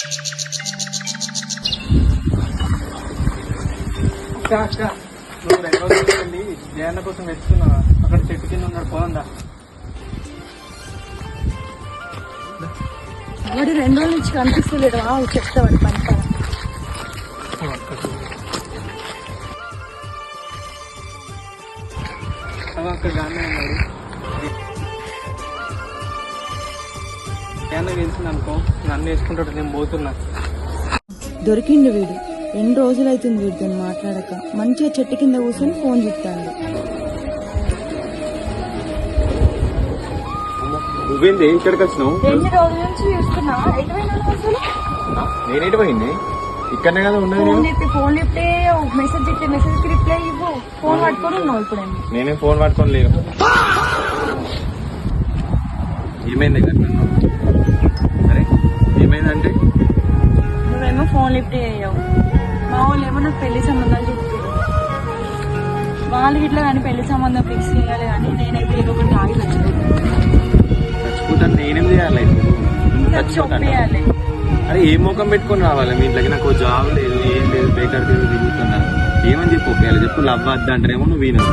అక్క నువ్వు 2 రోజులు వెళ్ళి జయన్న కోసం వెతుకున్నావా? అక్కడ చెట్టు కింద ఉన్నాడు, పోందా. వాడు 2 రోజుల నుంచి కనిపిస్తలేడు. చెప్తావాడు పంపాల. అక్కడ గానే ఉన్నాడు. జయన్న తెలిసింది అనుకో, నన్ను వేసుకుంటాడు. నేను పోతున్నా. దొరికిండు వీడు. 2 రోజులు అవుతుంది వీడితో మాట్లాడక. మంచిగా చెట్టు కింద కూర్చొని ఫోన్ చూస్తాడు. నువ్వేంది ఇక్కడికి వచ్చినావు? 2 రోజుల నుంచి చూస్తున్నా. నేనేటి పోయింది? ఇక్కడనే కదా ఉన్నది. ఫోన్ లిఫ్టే మెసేజ్ ఇస్తే మెసేజ్ కి రిప్లై ఇవ్వు. ఫోన్ పట్టుకొని ఉన్నావు ఇప్పుడు. నేనే ఫోన్ పట్టుకొని లేను. ఏమైంది అరే? ఏమైందంటే నువ్వేమో ఫోన్ లిఫ్ట్ చేయవు. మా వాళ్ళు ఏమో నాకు పెళ్లి సంబంధాలు చెప్తారు. వాళ్ళకి ఇట్లా కానీ పెళ్లి సంబంధం ఫిక్స్ చేయాలి కానీ నేనైతే ఏదో ఒకటి ఆగి చచ్చిపోతాను. నేనేం చేయాలి? చచ్చిపోయాలి. అరే ఏ ముఖం పెట్టుకొని రావాలి మీ ఇంట్లోకి? నాకు జాబ్ లేదు, ఏం లేదు, బేకర్ తిరుగుతున్నా. ఏమని చెప్పి ఒప్పేయాలి చెప్పు? లవ్ వద్దంటారేమో నువ్వు విను.